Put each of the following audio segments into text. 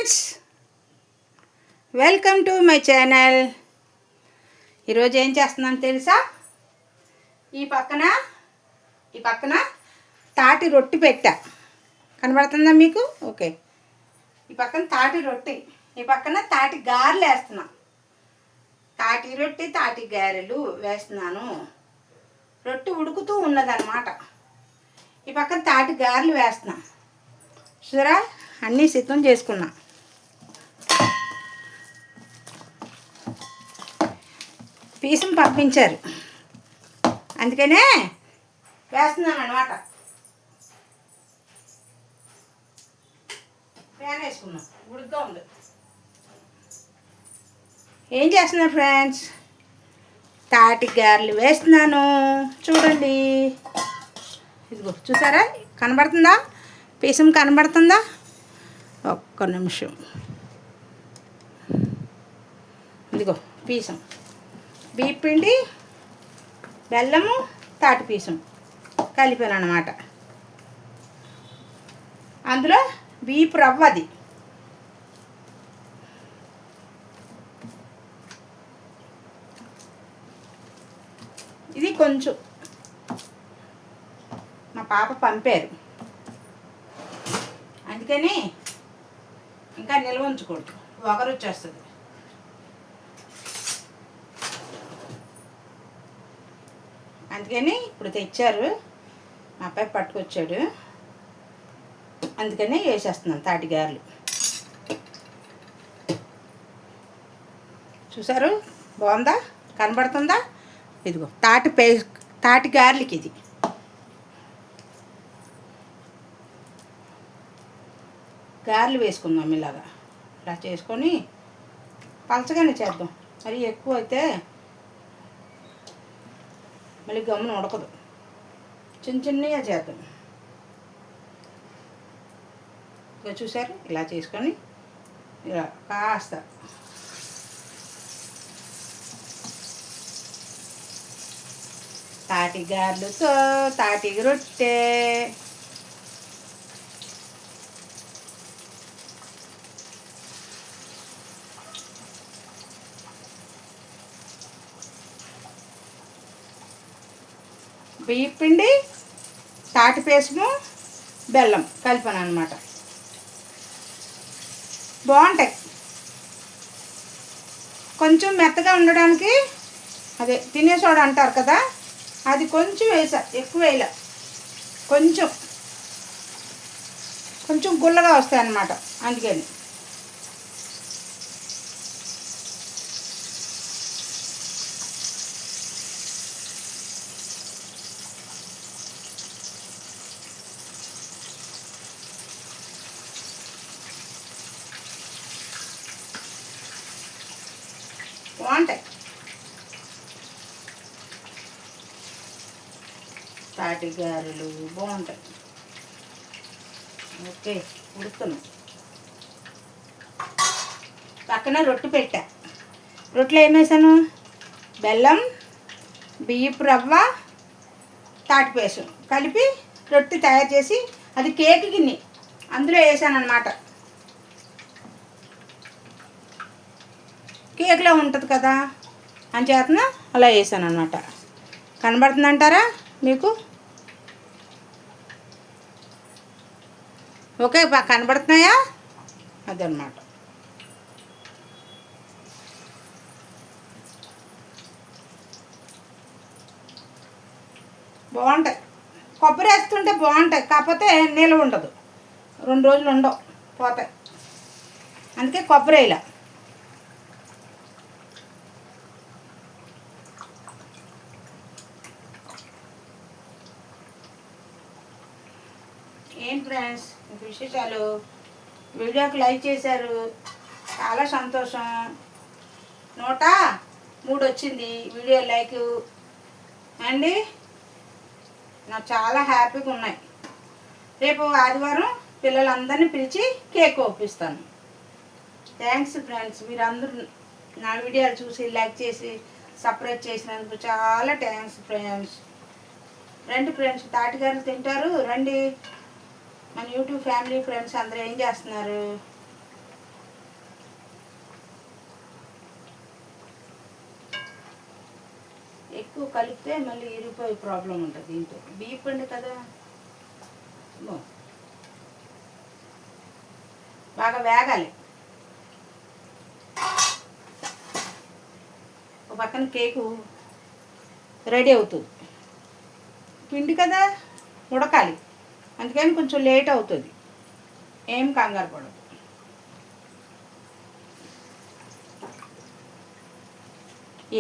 Friends, welcome to my channel. ఈరోజు ఏం చేస్తున్నాను తెలుసా? ఈ పక్కన తాటి రొట్టి పెట్టా. కనబడుతుందా మీకు? ఓకే. ఈ పక్కన తాటి రొట్టి, ఈ పక్కన తాటి గారెలు వేస్తున్నా. తాటి రొట్టి తాటి గారెలు వేస్తున్నాను. రొట్టి ఉడుకుతూ ఉన్నదన్నమాట. ఈ పక్కన తాటి గారెలు వేస్తున్నా. చూసారా, అన్నీ సిద్ధం చేసుకున్నా. పీసం పంపించారు, అందుకనే వేస్తున్నాను అన్నమాట. ఫ్యాన్ వేసుకున్నాం, ఉడుకుగా ఉంది. ఏం చేస్తున్నారు ఫ్రెండ్స్? తాటి గారెలు వేస్తున్నాను. చూడండి, ఇదిగో చూసారా, కనబడుతుందా? పీసం కనబడుతుందా? ఒక్క నిమిషం. ఇదిగో పీసం, బియ్యం పిండి, బెల్లము, తాటి పీసం కలిపాను అన్నమాట. అందులో బియ్యపు రవ్వది. ఇది కొంచెం మా పాప పంపారు, అందుకని ఇంకా నిల్వ ఉంచకూడదు, వగరు వచ్చేస్తుంది. అందుకని ఇప్పుడు తెచ్చారు, మా అబ్బాయి పట్టుకొచ్చాడు, అందుకని వేసేస్తున్నాను తాటి గారెలు. చూసారు, బాగుందా? కనబడుతుందా? ఇదిగో తాటి గారెలకి ఇది. గారెలు వేసుకుందాం ఇలా చేసుకొని పలచగానే చేద్దాం. మరి ఎక్కువ అయితే మళ్ళీ గమ్మున ఉడకదు. చిన్న చిన్నగా చేద్దాం. ఇక చూసారు, ఇలా చేసుకొని ఇలా కాస్త తాటి గారెలతో తాటి రొట్టె. బియ్యం పిండి, తాటి పేసము, బెల్లం కలిపాను అన్నమాట. బాగుంటాయి. కొంచెం మెత్తగా ఉండడానికి అదే తినే సోడా అంటారు కదా, అది కొంచెం వేసా, ఎక్కువ వేయలే. కొంచెం గుల్లగా వస్తాయి అన్నమాట, అందుకని. బాగుంటాయి తాటి గారెలు, బాగుంటాయి. ఓకే, ఉడుకుతున్నాం. పక్కన రొట్టె పెట్టా. రొట్టెలో ఏం వేసాను? బెల్లం, బియ్యపు రవ్వ, తాటిపేసం కలిపి రొట్టె తయారు చేసి, అది కేక్ గిన్నె అందులో వేసాను అన్నమాట. కేక్లో ఉంటుంది కదా, అని చేతన అలా వేసాను అన్నమాట. కనబడుతుందంటారా మీకు? ఓకే, కనబడుతున్నాయా? అదనమాట. బాగుంటాయి. కొబ్బరి వేస్తుంటే బాగుంటాయి, కాకపోతే నిల్వ ఉండదు, 2 రోజులు ఉండవు, పోతాయి. అందుకే కొబ్బరి వేయాల. ఏం ఫ్రెండ్స్ విశేషాలు? వీడియోకి లైక్ చేశారు, చాలా సంతోషం. 103 వచ్చింది వీడియో లైక్ అండి. నాకు చాలా హ్యాపీగా ఉన్నాయి. రేపు ఆదివారం పిల్లలందరినీ పిలిచి కేక్ ఒప్పిస్తాను. థ్యాంక్స్ ఫ్రెండ్స్, మీరందరూ నా వీడియోలు చూసి లైక్ చేసి సబ్స్క్రైబ్ చేసినందుకు చాలా థ్యాంక్స్ ఫ్రెండ్స్. రండి ఫ్రెండ్స్, తాటిగారులు తింటారు రండి. మన యూట్యూబ్ ఫ్యామిలీ ఫ్రెండ్స్ అందరూ ఏం చేస్తున్నారు? ఎక్కువ కలిపితే మళ్ళీ ఇరిగిపోయే ప్రాబ్లం ఉంటుంది దీంతో. బియ్యం పిండి కదా, బాగా వేగాలి. ఒక పక్కన కేకు రెడీ అవుతుంది. పిండి కదా ఉడకాలి, అందుకని కొంచెం లేట్ అవుతుంది. ఏం కంగారు పడదు.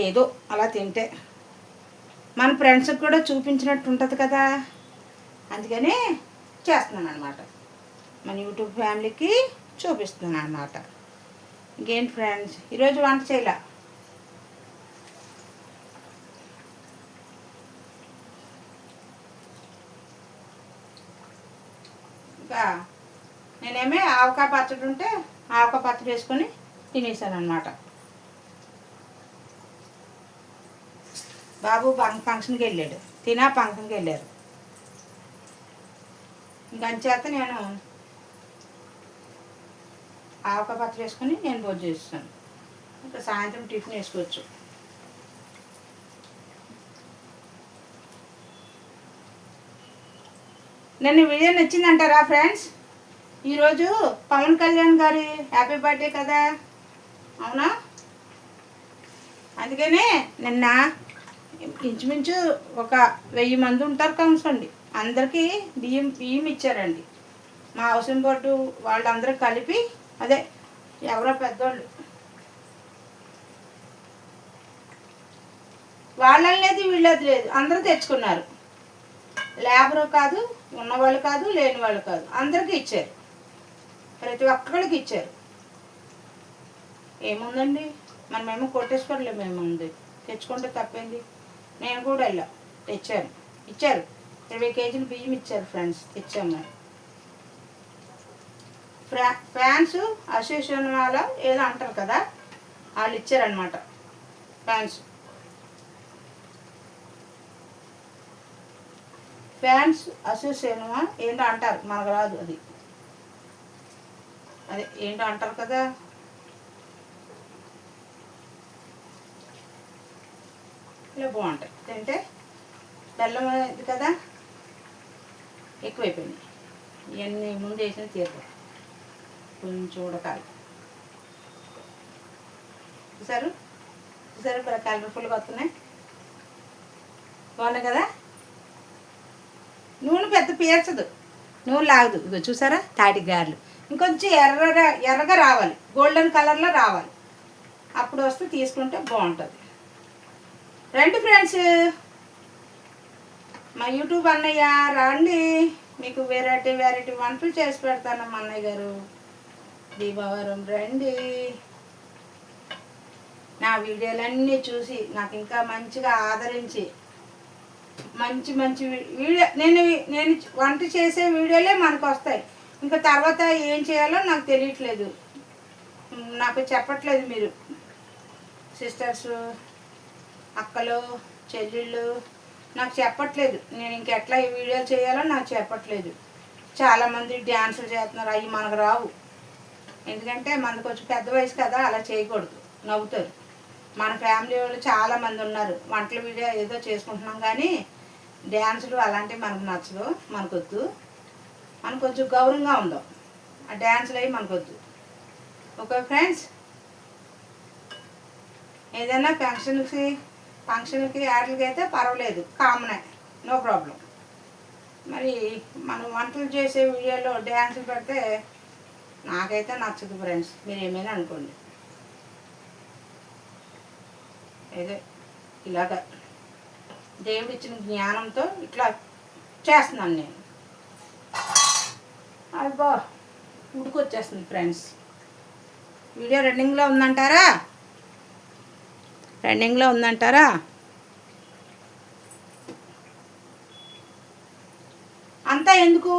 ఏదో అలా తింటే మన ఫ్రెండ్స్కి కూడా చూపించినట్టు ఉంటుంది కదా, అందుకనే చేస్తున్నాను అనమాట. మన యూట్యూబ్ ఫ్యామిలీకి చూపిస్తున్నాను అనమాట. ఇంకేంటి ఫ్రెండ్స్, ఈరోజు వంట చేయలే. ఇంకా నేనేమి ఆవకాయ పచ్చడి ఉంటే ఆవకాయ పచ్చడి వేసుకొని తినేసాను అనమాట. బాబు ఫంక్షన్కి వెళ్ళాడు, తినా ఫంక్షన్కి వెళ్ళారు. ఇంకా అంచేత నేను ఆవకాయ పచ్చడి వేసుకొని నేను భోజనం చేస్తాను. ఇంకా సాయంత్రం టిఫిన్ వేసుకోవచ్చు. నన్ను వీడియో నచ్చిందంటారా ఫ్రెండ్స్? ఈరోజు పవన్ కళ్యాణ్ గారి హ్యాపీ బర్త్డే కదా, అవునా? అందుకనే నిన్న ఇంచుమించు ఒక 1000 మంది ఉంటారు కనుసండి, అందరికీ బియ్యం ఇచ్చారండి. మా హౌసింగ్ బోర్డు వాళ్ళందరూ కలిపి, అదే ఎవరో పెద్దోళ్ళు, వాళ్ళని లేదు వీళ్ళది లేదు, అందరూ తెచ్చుకున్నారు. లేబరు కాదు, ఉన్నవాళ్ళు కాదు, లేని వాళ్ళు కాదు, అందరికీ ఇచ్చారు. ప్రతి ఒక్కరికి ఇచ్చారు. ఏముందండి, మనమేమో కోటేశ్వర్లేము, ఏముంది, తెచ్చుకుంటే తప్పేంది. నేను కూడా వెళ్ళా, తెచ్చాను, ఇచ్చారు. 20 కేజీలు బియ్యం ఇచ్చారు ఫ్రెండ్స్, తెచ్చాము. ఫ్యాన్స్ అసోసియేషన్ వాళ్ళ ఏదో అంటారు కదా, వాళ్ళు ఇచ్చారనమాట. ఫ్యాన్స్ అసోసియేషన్ ఏంటో అంటారు, మనకు రాదు అది, అదే ఏంటో అంటారు కదా. ఇలా బాగుంటాయి తింటే. బెల్లం ఇది కదా ఎక్కువైపోయింది, ఇవన్నీ ముందు వేసిన తీరు కొంచెం ఉడకాలి. చూసారు చూసారు ఇప్పుడు కలర్ఫుల్గా వస్తున్నాయి, బాగున్నాయి కదా. నూనె పెద్ద పీల్చదు, నూనె లాగదు. ఇగో చూసారా తాటి గారెలు ఇంకొంచెం ఎర్రగా రావాలి, గోల్డెన్ కలర్లో రావాలి, అప్పుడు వస్తే తీసుకుంటే బాగుంటుంది. రండి ఫ్రెండ్స్, మా యూట్యూబ్ అన్నయ్య రండి, మీకు వెరైటీ వంటలు చేసి పెడతాను. మా అన్నయ్య గారు దీపావరం రండి, నా వీడియోలన్నీ చూసి నాకు ఇంకా మంచిగా ఆదరించి మంచి వీడియో నేను వంట చేసే వీడియోలే మనకు వస్తాయి. ఇంకా తర్వాత ఏం చేయాలో నాకు తెలియట్లేదు, నాకు చెప్పట్లేదు మీరు సిస్టర్స్, అక్కలు, చెల్లెళ్ళు నాకు చెప్పట్లేదు. నేను ఇంకెట్లా ఈ వీడియోలు చేయాలో నాకు చెప్పట్లేదు. చాలామంది డ్యాన్సులు చేస్తున్నారు, అవి మనకు రావు. ఎందుకంటే మనకు కొంచెం పెద్ద వయసు కదా, అలా చేయకూడదు, నవ్వుతారు. మన ఫ్యామిలీ వాళ్ళు చాలామంది ఉన్నారు, వంటల వీడియో ఏదో చేసుకుంటున్నాం కానీ డ్యాన్సులు అలాంటివి మనకు నచ్చదు, మనకొద్దు. మనకు కొంచెం గౌరవంగా ఉందాం, ఆ డ్యాన్సులు అవి మనకొద్దు. ఓకే ఫ్రెండ్స్, ఏదైనా ఫంక్షన్కి యాడ్లకి అయితే పర్వాలేదు, కామనే, నో ప్రాబ్లం. మరి మనం వంటలు చేసే వీడియోలో డ్యాన్సులు పెడితే నాకైతే నచ్చదు ఫ్రెండ్స్, మీరు ఏమైనా అనుకోండి. ఏదో ఇలాగ దేవుడు ఇచ్చిన జ్ఞానంతో ఇట్లా చేస్తున్నాను నేను. అబ్బా ఉడికొచ్చేస్తుంది ఫ్రెండ్స్. వీడియో రన్నింగ్లో ఉందంటారా? అంతా ఎందుకు,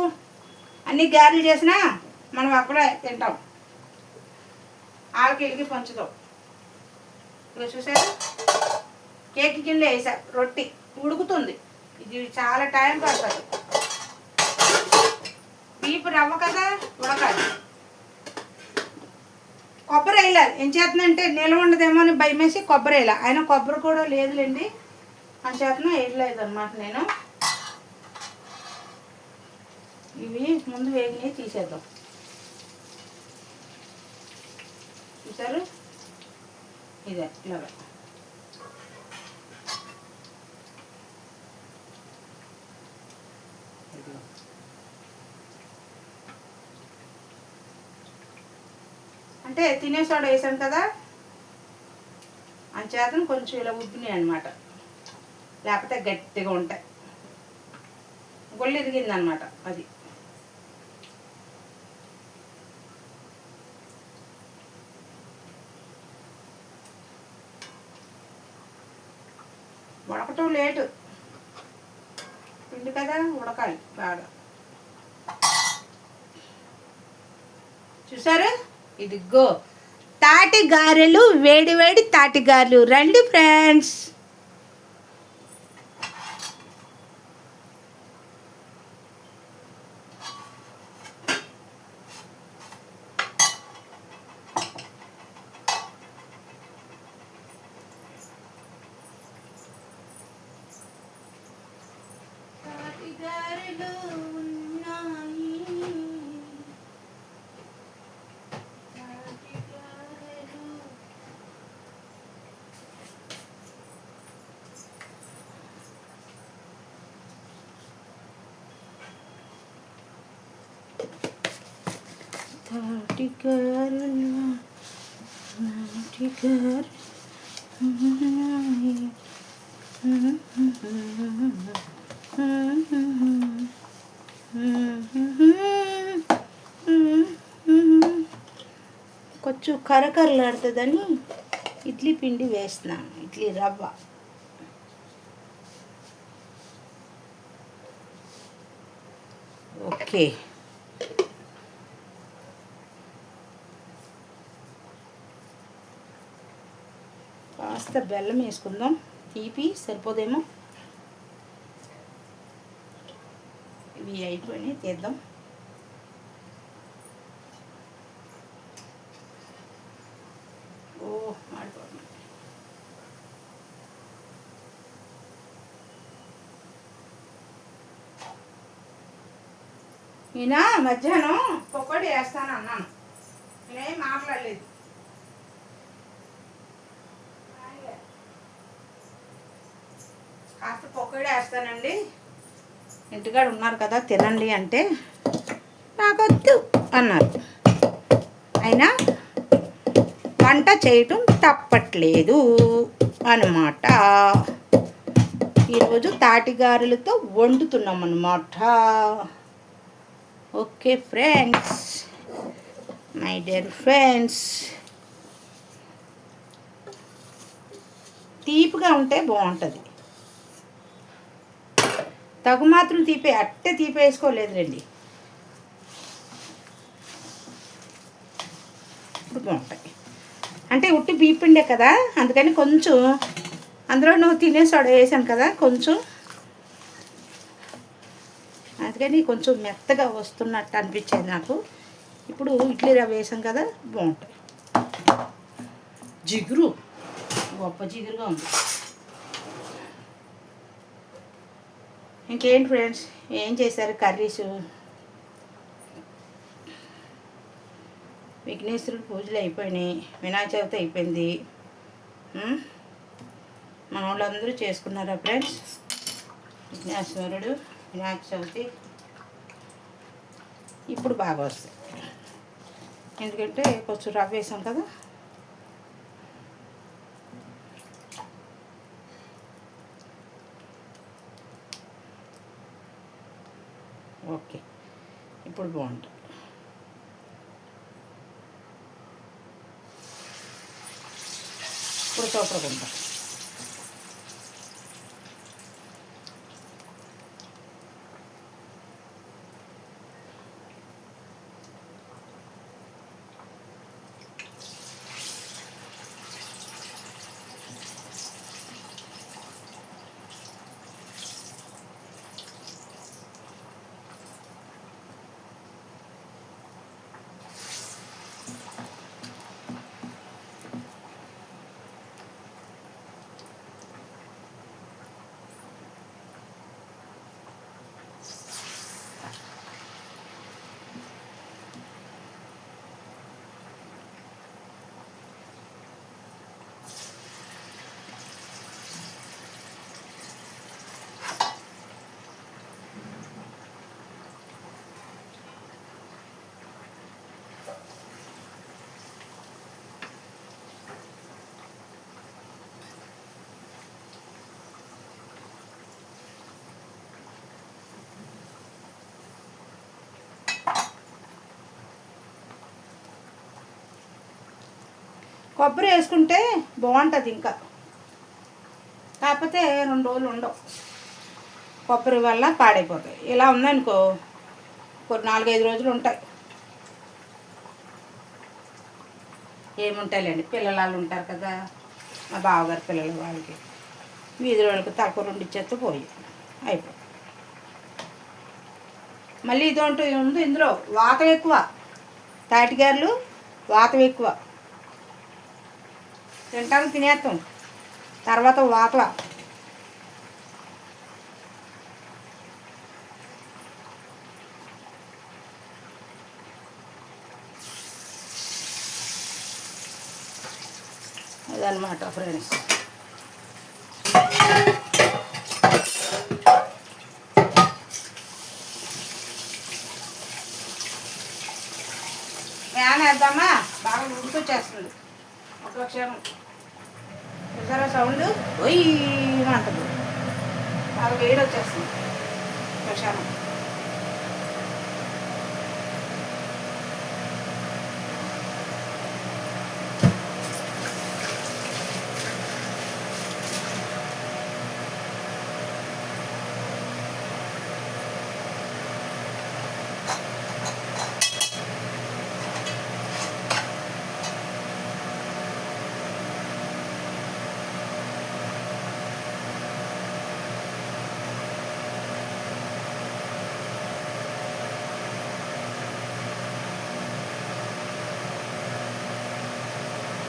అన్ని గారెలు చేసినా మనం అక్కడే తింటాం, వాళ్ళకి ఇడికి పంచుతాం. ఇక చూసారు కేక్ కింద వేసా, రొట్టి ఉడుకుతుంది, ఇది చాలా టైం పడుతుంది. తీపి రవ్వ కదా ఉడకాలి. కొబ్బరి వేయాలి, ఏం చేస్తుందంటే నిల్వ ఉండదేమో అని భయం వేసి కొబ్బరి వేయాలి. అయినా కొబ్బరి కూడా లేదులేండి, అంచేతన వేయలేదు అనమాట నేను. ఇవి ముందు వేగినవి తీసేద్దాం. చూసారు, ఇదే ఇలాగా. అంటే తినే సోడా వేసాను కదా, అంచేతను కొంచెం ఇలా ఉబ్బినాయి అనమాట, లేకపోతే గట్టిగా ఉంటాయి. గొల్లు ఇరిగిందనమాట అది. ఉడకటం లేటు, పిండి కదా ఉడకాలి బాగా. చూసారు, ఇదిగో తాటి గారెలు, వేడి వేడి తాటి గారెలు. రండి ఫ్రెండ్స్. తాటి గారెలు ఉన్నాయి. తాటి గారెలు, తాటి గారెలు. కొంచెం కరకరలాడుతుందని ఇడ్లీ పిండి వేస్తున్నాను, ఇడ్లీ రవ్వ. ఓకే, కాస్త బెల్లం వేసుకుందాం, తీపి సరిపోదేమో. ఇవి అయిపోయి తీద్దాం. ఓ మాడిపోతుంది. ఈయన మధ్యాహ్నం పకోడీ వేస్తాను అన్నాను, నేనేం మాట్లాడలేదు. కాస్త పకోడీ వేస్తానండి, ఇంటికాడ ఉన్నారు కదా తినండి అంటే నాకొద్దు అన్నారు. అయినా వంట చేయటం తప్పట్లేదు అన్నమాట. ఈరోజు తాటిగారెలతో వండుతున్నాం అన్నమాట. Okay friends, my dear friends, తీపిగా ఉంటే బాగుంటుంది. తగు మాత్రం తీపే, అట్టే తీపి వేసుకోలేదు రండి, ఇప్పుడు బాగుంటాయి. అంటే ఉట్టి బీపిండే కదా, అందుకని కొంచెం అందులో నువ్వు తినే సోడా వేసాను కదా కొంచెం, అందుకని కొంచెం మెత్తగా వస్తున్నట్టు అనిపించేది నాకు. ఇప్పుడు ఇడ్లీ రవ్వ వేసాం కదా బాగుంటాయి. జిగురు గొప్ప జిగురుగా ఉంది. ఇంకేంటి ఫ్రెండ్స్, ఏం చేశారు కర్రీస్? విఘ్నేశ్వరుడు పూజలు అయిపోయినాయి, వినాయక చవితి అయిపోయింది. మన వాళ్ళందరూ చేసుకున్నారా ఫ్రెండ్స్? విఘ్నేశ్వరుడు, వినాయక చవితి ఇప్పుడు బాగా వస్తాయి, ఎందుకంటే కొంచెం రవ్వ వేసాం కదా. ఓకే, ఇప్పుడు బాగుంటుంది. ఇప్పుడు సూపర్గా ఉంటుంది. కొబ్బరి వేసుకుంటే బాగుంటుంది ఇంకా, కాకపోతే 2 రోజులు ఉండవు, కొబ్బరి వల్ల పాడైపోతాయి. ఇలా ఉందనుకో ఒక 4-5 రోజులు ఉంటాయి. ఏముంటాయిలేండి, పిల్లలు వాళ్ళు ఉంటారు కదా, మా బావగారు పిల్లలు, వాళ్ళకి వీధి వాళ్ళకి తక్కువ 2 ఇచ్చేస్తే పోయి అయిపోయి. మళ్ళీ ఇదంటూ ఉంది, ఇందులో వాతం ఎక్కువ, తాటిగారులు వాతం ఎక్కువ, తింటాను తినేస్తాం, తర్వాత వాతం. అదనమాట ఫ్రెండ్స్. ఫ్యాన్ వేద్దామా, బాగా ఉడికొచ్చేస్తుంది. ఒక క్షణం చూసారా సౌండ్ అంటుంది, బాగా వేడి వచ్చేస్తుంది. ఒక క్షణం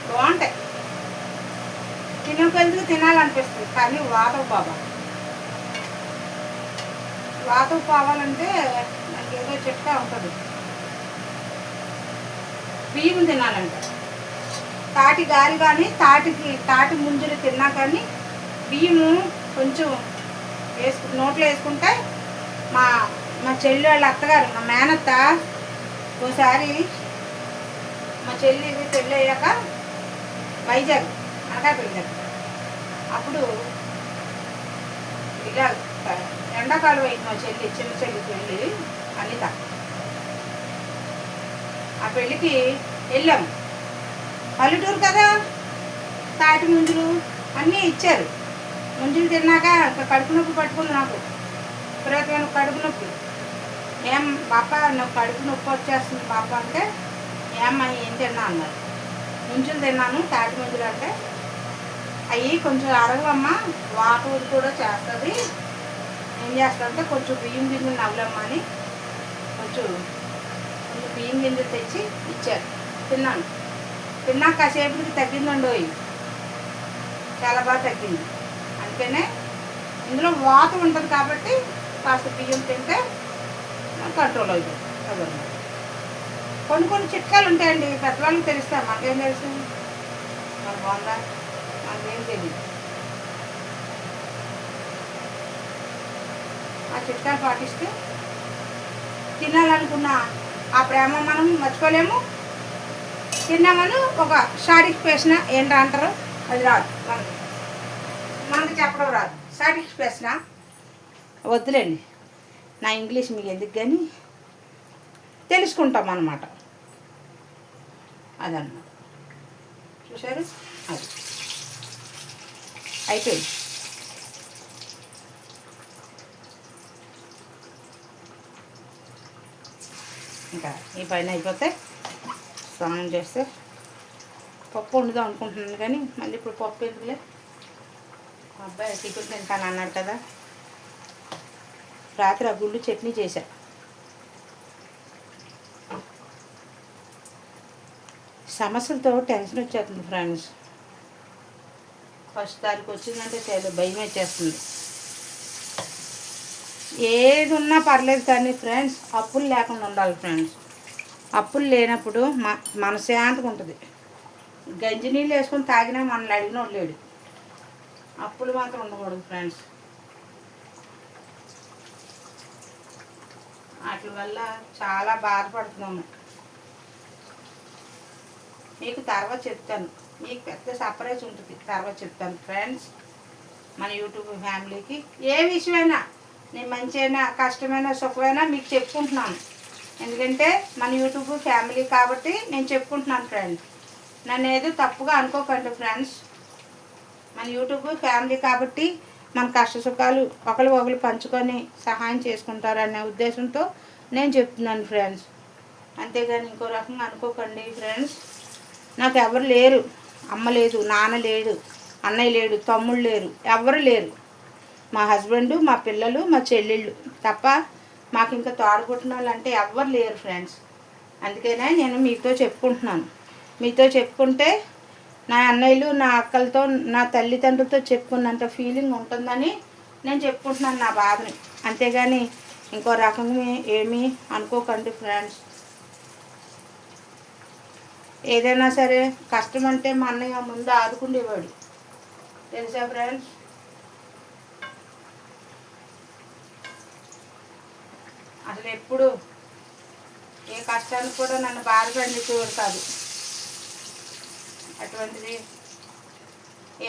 బాగుంటాయి. తినకెందుకు తినాలనిపిస్తుంది, కానీ వాతవు బాబా, వాతవు పోవాలంటే నాకు ఏదో చెప్తా ఉంటుంది. బియ్యం తినాలంట, తాటి గాలి కానీ తాటి ముంజలు తిన్నా కానీ బియ్యము కొంచెం నోట్లో వేసుకుంటే, మా మా చెల్లి వాళ్ళ అత్తగారు, మా మేనత్త, ఓసారి మా చెల్లి పెళ్ళి అయ్యాక వైజాగ్ అనకాపల్లి దగ్గర, అప్పుడు ఇలా ఎండాకాలం అయింది మా చెల్లి, చిన్న చెల్లి పెళ్ళి అనిత, ఆ పెళ్ళికి వెళ్ళాము. పల్లెటూరు కదా, తాటి ముంజులు అన్నీ ఇచ్చారు. ముంజులు తిన్నాక కడుపు నొప్పి పట్టుకుంది నాకు, విపరీతమైన కడుపు నొప్పి. ఏం పాప నాకు కడుపు నొప్పి వచ్చేస్తుంది పాప అంటే, ఏమ్మా ఏం తిన్నా అన్నారు. ముంజులు తిన్నాను, తాటి ముంజులు అంటే, అవి కొంచెం అరగవమ్మా, వాటర్ కూడా చేస్తుంది, ఏం చేస్తానంటే కొంచెం బియ్యం గింజలు నవ్వులమ్మా అని కొంచెం బియ్యం గింజలు తెచ్చి ఇచ్చారు. తిన్నాను, తిన్నాక కాసేపటికి తగ్గిందండి, చాలా బాగా తగ్గింది. అందుకనే ఇందులో వాతం ఉంటుంది కాబట్టి కాస్త బియ్యం తింటే కంట్రోల్ అవుతుంది. అదన్నమాట. కొన్ని చిట్కాలు ఉంటాయండి, పెద్దవాళ్ళకి తెలుస్తాయి, మనకేం తెలుసు, మనకు బాగుందా, మనకేం తెలియదు. ఆ చిట్కాలు పాటిస్తే తినాలనుకున్న ఆ ప్రేమ మనం మర్చిపోలేము. తిన్నామని ఒక సాటిస్ఫాక్షన్ ఏంటో అంటారు, అది రాదు మనకి చెప్పడం రాదు. సాటిస్ఫాక్షన్ వద్దులేండి, నా ఇంగ్లీష్ మీకు ఎందుకు కానీ తెలుసుకుంటాం అన్నమాట. అదన్నమాట. చూసారు, అది అయిపోయింది. ఇంకా ఈ పైన అయిపోతే స్నానం చేస్తే పప్పు వండుదాం అనుకుంటున్నాను, కానీ మళ్ళీ ఇప్పుడు పప్పు ఎందుకులే, అబ్బాయి టిఫిన్ తింటాను అన్నాడు కదా. రాత్రి ఆ గుళ్ళు చట్నీ చేశా. సమస్యలతో టెన్షన్ వచ్చేస్తుంది ఫ్రెండ్స్. 1st తారీఖు వచ్చిందంటే చాలా భయం వచ్చేస్తుంది. ఏది ఉన్నా పర్లేదు కానీ ఫ్రెండ్స్, అప్పులు లేకుండా ఉండాలి ఫ్రెండ్స్. అప్పులు లేనప్పుడు మనశ్శాంతిగా ఉంటుంది. గంజి నీళ్ళు వేసుకొని తాగినా మనల్ని అడిగిన వాడు లేడు. అప్పులు మాత్రం ఉండకూడదు ఫ్రెండ్స్. వాటి వల్ల చాలా బాధపడుతున్నాము. మీకు తర్వాత చెప్తాను, మీకు పెద్ద సర్ప్రైజ్ ఉంటుంది, తర్వాత చెప్తాను ఫ్రెండ్స్. మన యూట్యూబ్ ఫ్యామిలీకి ఏ విషయమైనా, నేను మంచైనా కష్టమైనా సుఖమైనా మీకు చెప్పుకుంటున్నాను. ఎందుకంటే మన యూట్యూబ్ ఫ్యామిలీ కాబట్టి నేను చెప్పుకుంటున్నాను ఫ్రెండ్స్. నన్ను ఏదో తప్పుగా అనుకోకండి ఫ్రెండ్స్. మన యూట్యూబ్ ఫ్యామిలీ కాబట్టి మన కష్ట సుఖాలు ఒకరు పంచుకొని సహాయం చేసుకుంటారనే ఉద్దేశంతో నేను చెప్తున్నాను ఫ్రెండ్స్. అంతేగాని ఇంకో రకంగా అనుకోకండి ఫ్రెండ్స్. నాకు ఎవరు లేరు, అమ్మ లేదు, నాన్న లేడు, అన్నయ్య లేడు, తమ్ముళ్ళు లేరు, ఎవరు లేరు. మా హస్బెండు, మా పిల్లలు, మా చెల్లెళ్ళు తప్ప మాకు ఇంకా తోడబుట్టిన వాళ్ళు అంటే ఎవ్వరు లేరు ఫ్రెండ్స్. అందుకనే నేను మీతో చెప్పుకుంటున్నాను. మీతో చెప్పుకుంటే నా అన్నయ్యలు, నా అక్కలతో, నా తల్లిదండ్రులతో చెప్పుకున్నంత ఫీలింగ్ ఉంటుందని నేను చెప్పుకుంటున్నాను నా బాధని. అంతేగాని ఇంకో రకంగా ఏమీ అనుకోకండి ఫ్రెండ్స్. ఏదైనా సరే కష్టం అంటే మా అన్నయ్య ముందు ఆదుకుండేవాడు, తెలుసా ఫ్రెండ్స్. అసలు ఎప్పుడు ఏ కష్టానికి కూడా నన్ను బాధపడినట్టు కాదు. అటువంటిది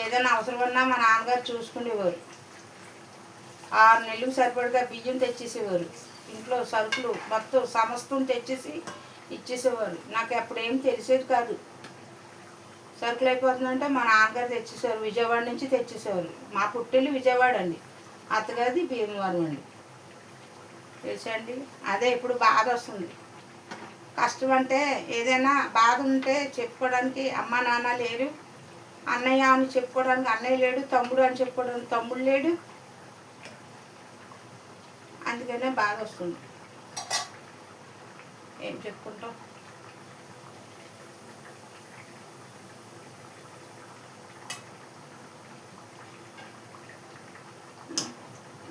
ఏదైనా అవసరం ఉన్నా మా నాన్నగారు చూసుకునేవారు. 6 నెలలకు సరిపడగా బియ్యం తెచ్చేసేవారు. ఇంట్లో సరుకులు మొత్తం సమస్తం తెచ్చేసి ఇచ్చేసేవారు. నాకు అప్పుడు ఏం తెలిసేది కాదు. సరుకులు అయిపోతుందంటే మా నాన్నగారు తెచ్చేసేవారు. విజయవాడ నుంచి తెచ్చేసేవారు. మా పుట్టిల్లు విజయవాడ అండి, అత్తగారిది భీమవరం అండి, తెలుసా అండి. అదే ఇప్పుడు బాధ వస్తుంది. కష్టం అంటే ఏదైనా బాధ ఉంటే చెప్పుకోవడానికి అమ్మ నాన్న లేరు, అన్నయ్య అని చెప్పుకోవడానికి అన్నయ్య లేడు, తమ్ముడు అని చెప్పుకోవడానికి తమ్ముడు లేడు. అందుకనే బాధ వస్తుంది. ఏం చెప్పుకుంటాం.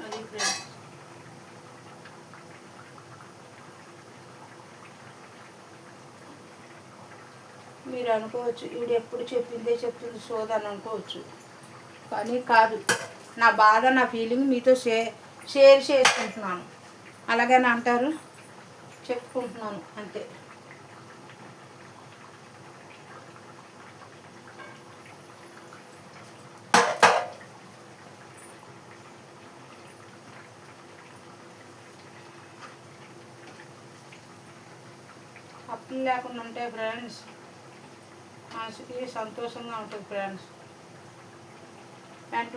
అది మీరు అనుకోవచ్చు ఈవిడ ఎప్పుడు చెప్పిందే చెప్తుంది సోదని అనుకోవచ్చు. కానీ కాదు, నా బాధ, నా ఫీలింగ్ మీతో షేర్ చేసుకుంటున్నాను. అలాగని అంటారు, చెప్పుకుంటున్నాను అంతే. అప్పులు లేకుండా ఉంటే ఫ్రెండ్స్ మనసుకి సంతోషంగా ఉంటుంది ఫ్రెండ్స్.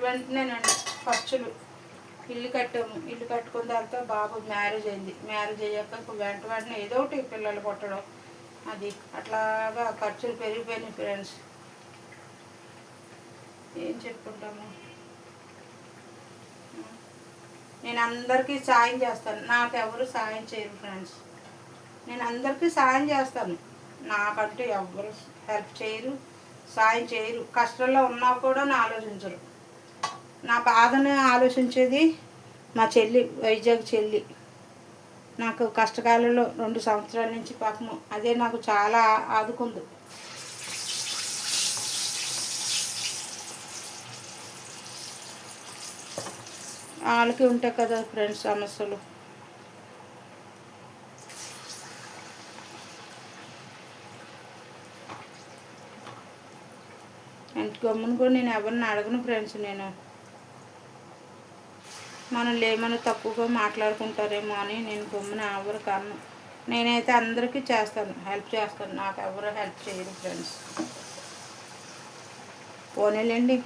వెంటనేనండి ఖర్చులు. ఇల్లు కట్టాము, ఇల్లు కట్టుకున్న తర్వాత బాబు మ్యారేజ్ అయింది. మ్యారేజ్ అయ్యాక వెంటనే ఏదో ఒకటి పిల్లలు పుట్టడం, అది అట్లాగా ఖర్చులు పెరిగిపోయినాయి ఫ్రెండ్స్. ఏం చెప్పుకుంటాము. నేను అందరికీ సాయం చేస్తాను, నాకు ఎవరు సాయం చేయరు ఫ్రెండ్స్. నేను అందరికీ సాయం చేస్తాను, నాకంటూ ఎవరు హెల్ప్ చేయరు, సాయం చేయరు. కష్టంలో ఉన్నా కూడా నా ఆలోచించరు. నా బాధను ఆలోచించేది మా చెల్లి, వైజాగ్ చెల్లి. నాకు కష్టకాలంలో 2 సంవత్సరాల నుంచి పాపము అదే నాకు చాలా ఆదుకుంది. వాళ్ళకి ఉంటాయి కదా ఫ్రెండ్స్ సమస్యలు. ఎంత గమ్మును కూడా నేను ఎవరిని అడగను ఫ్రెండ్స్. నేను మనల్ని ఏమైనా తక్కువగా మాట్లాడుకుంటారేమో అని నేను గమ్మున ఎవరు కాను. నేనైతే అందరికీ చేస్తాను, హెల్ప్ చేస్తాను. నాకు ఎవరు హెల్ప్ చేయరు ఫ్రెండ్స్. పోనీలేండి,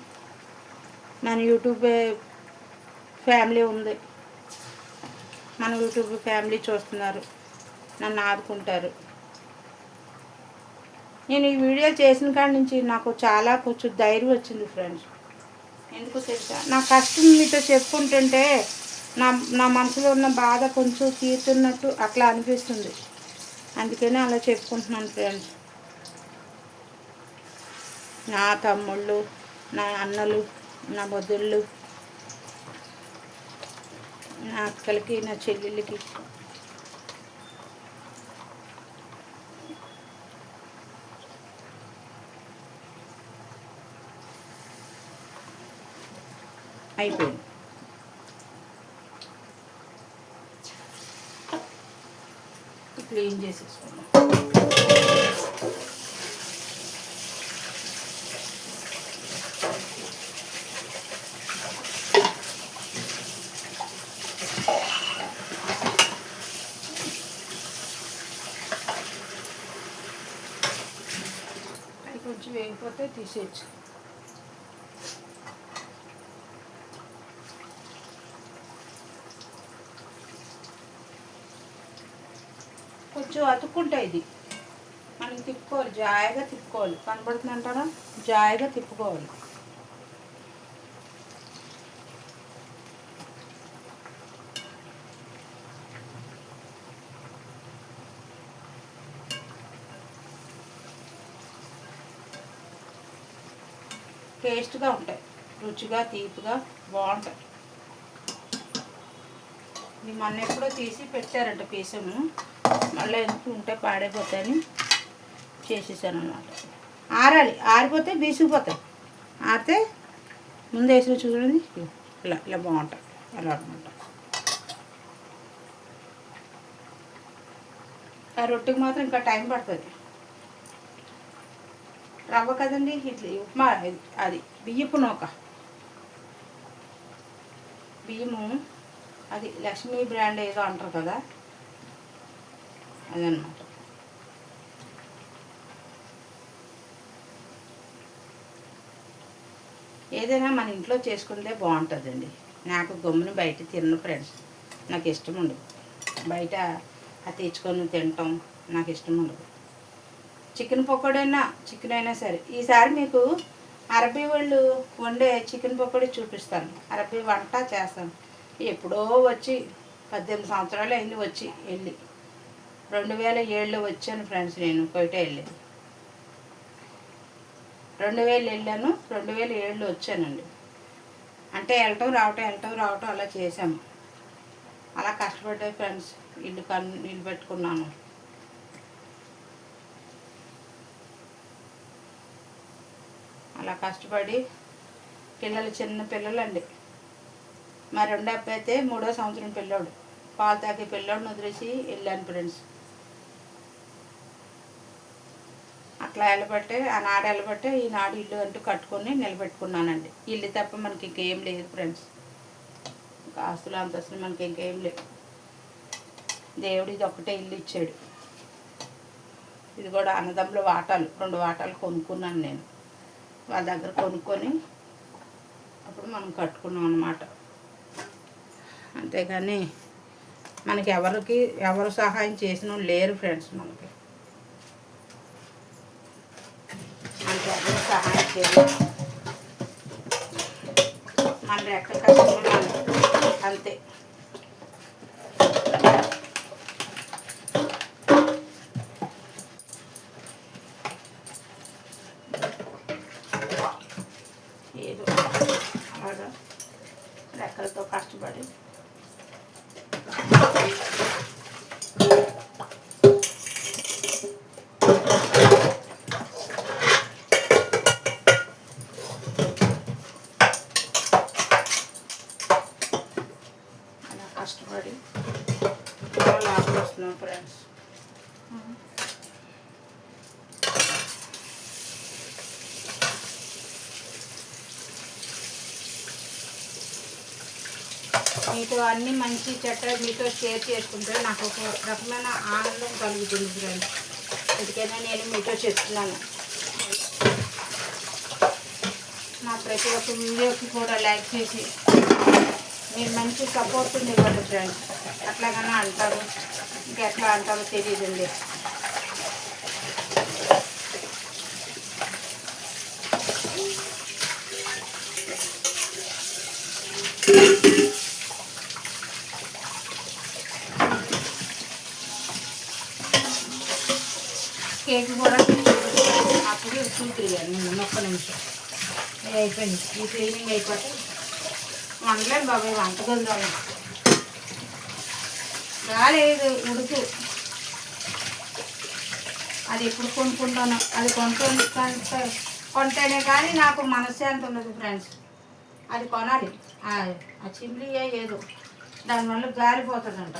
మన యూట్యూబ్ ఫ్యామిలీ ఉంది, మన యూట్యూబ్ ఫ్యామిలీ చూస్తున్నారు, నన్ను ఆదుకుంటారు. నేను ఈ వీడియో చేసిన కాడి నుంచి నాకు చాలా కొంచెం ధైర్యం వచ్చింది ఫ్రెండ్స్. ఎందుకు తెలుసా, నా కష్టం మీతో చెప్పుకుంటుంటే నా మనసులో ఉన్న బాధ కొంచెం తీరుతున్నట్టు అట్లా అనిపిస్తుంది. అందుకనే అలా చెప్పుకుంటున్నాను ఫ్రెండ్స్. నా తమ్ముళ్ళు, నా అన్నలు, నా వదిళ్ళు, నా అక్కలకి, నా చెల్లెళ్ళకి అయిపోయింది. క్లీన్ చేసేసుకున్నాం. అయిపోతే తీసేయచ్చు. కొంచెం అతుక్కుంటాయి. ఇది మనం తిప్పుకోవాలి, జాయిగా తిప్పుకోవాలి. కనబడుతుందంటారా? జాయిగా తిప్పుకోవాలి. టేస్ట్గా ఉంటాయి, రుచిగా తీపిగా బాగుంటాయి. ఇది మొన్న ఎప్పుడో తీసి పెట్టారంట పీసము, మళ్ళీ ఎందుకు ఉంటే పాడైపోతాయని చేసేసాను అన్నమాట. ఆరాలి, ఆరిపోతే బీసుకుపోతాయి. ఆరితే ముందు వేసిన చూడండి ఇలా ఇలా బాగుంటాయి. అలా అనమాట. ఆ రొట్టెకి మాత్రం ఇంకా టైం పడుతుంది. రవ్వ కదండి, ఇడ్లీ ఉప్మా అది బియ్యపు నూక, బియ్యము అది లక్ష్మీ బ్రాండ్ ఏదో అంటారు కదా, అదనమాట. ఏదైనా మన ఇంట్లో చేసుకుంటే బాగుంటుందండి. నాకు గమ్మున బయట తిన్న ఫ్రెండ్స్ నాకు ఇష్టం ఉండదు. బయట అది తెచ్చుకొని తినటం నాకు ఇష్టం ఉండదు. చికెన్ పకోడైనా చికెన్ అయినా సరే. ఈసారి మీకు అరబీ వాళ్ళు వండే చికెన్ పకోడీ చూపిస్తాను. అరబీ వంట చేస్తాను. ఎప్పుడో వచ్చి 18 సంవత్సరాలు అయింది వచ్చి వెళ్ళి. 2007లో వచ్చాను ఫ్రెండ్స్. నేను కోయిట వెళ్ళాను. 2000 వెళ్ళాను, 2007లో వచ్చానండి. అంటే వెళ్ళటం రావటం అలా చేసాము. అలా కష్టపడ్డా ఫ్రెండ్స్. ఇల్లు పెట్టుకున్నాను. అలా కష్టపడి పిల్లలు చిన్న పిల్లలండి. మా రెండో అబ్బాయి అయితే 3వ సంవత్సరం పిల్లోడు. పాలు తాగే పిల్లోడిని వదిలేసి వెళ్ళాను ఫ్రెండ్స్. అట్లా వెళ్ళబట్టే ఆనాడు వెళ్ళబట్టే ఈనాడు ఇల్లు అంటూ కట్టుకొని నిలబెట్టుకున్నానండి. ఇల్లు తప్ప మనకి ఇంకేం లేదు ఫ్రెండ్స్. ఇంకా ఆస్తులు అంతస్తులు మనకి ఇంకేం లేవు. దేవుడు ఇది ఒక్కటే ఇల్లు ఇచ్చాడు. ఇది కూడా అన్నదమ్ముల వాటాలు, 2 వాటాలు కొనుక్కున్నాను నేను. వాళ్ళ దగ్గర కొనుక్కొని అప్పుడు మనం కట్టుకున్నాం అన్నమాట. అంతేగాని మనకి ఎవరు సహాయం చేసిన లేరు ఫ్రెండ్స్. మనకి ఎవరు సహాయం చేయలేదు. మన రెక్క కష్టం అంతే. ఏదో అలాగా రెక్కలతో కష్టపడి లాభం వస్తున్నాం ఫ్రెండ్స్. మీతో అన్ని మంచి చెట్ట మీతో షేర్ చేసుకుంటే నాకు ఒక రకమైన ఆనందం కలుగుతుంది ఫ్రెండ్స్. ఎందుకైనా నేను మీతో చెప్తున్నాను. నా ప్రతి ఒక్క వీడియోకి కూడా లైక్ చేసి మీరు మంచి సపోర్ట్ ఇవ్వండి ఫ్రెండ్స్. అట్లాగన్నా అంటారు, ఇంకెట్లా అంటారో తెలియదండి. కేక్ కూడా అప్పుడు చూపియాలి. నేను ఒక్క నిమిషం అయిపోయింది. ఈ క్లీనింగ్ అయిపోతే వండలేను బాబాయ్, వంటగదిలో రాలేదు ఉడుకు. అది ఎప్పుడు కొనుక్కుంటాను, అది కొంటేనే కానీ నాకు మనశ్శాంతి ఉండదు ఫ్రెండ్స్. అది కొనాలి. ఆ చిమ్లీ ఏదో దానివల్ల గాలిపోతుందంట,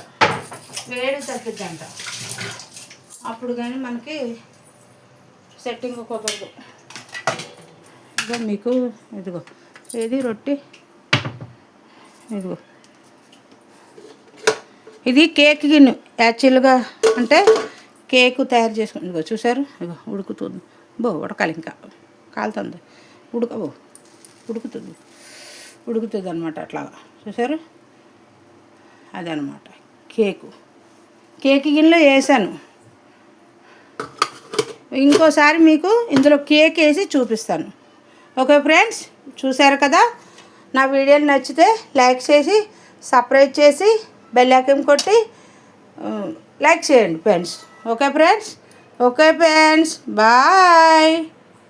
వేడి తగ్గిద్దంట. అప్పుడు కానీ మనకి సెట్టింగ్ కుదరదు. ఇదిగో మీకు ఇదిగో ఏది రొట్టె, ఇదిగో ఇది కేక్ గిన్నె. యాక్చువల్గా అంటే కేకు తయారు చేసుకుని ఇదిగో చూసారు, ఇదిగో ఉడుకుతుంది. ఉడకాలి ఇంకా కాలుతుంది. ఉడుకుతుంది అనమాట. అట్లాగా చూసారు, అదనమాట కేక్ గిన్నెలో వేసాను. ఇంకోసారి మీకు ఇందులో కేక్ వేసి చూపిస్తాను. ఓకే ఫ్రెండ్స్, చూసారు కదా. నా వీడియోలు నచ్చితే లైక్ చేసి సబ్స్క్రైబ్ చేసి బెల్ ఐకాన్ కొట్టి లైక్ చేయండి ఫ్రెండ్స్. Okay friends, bye.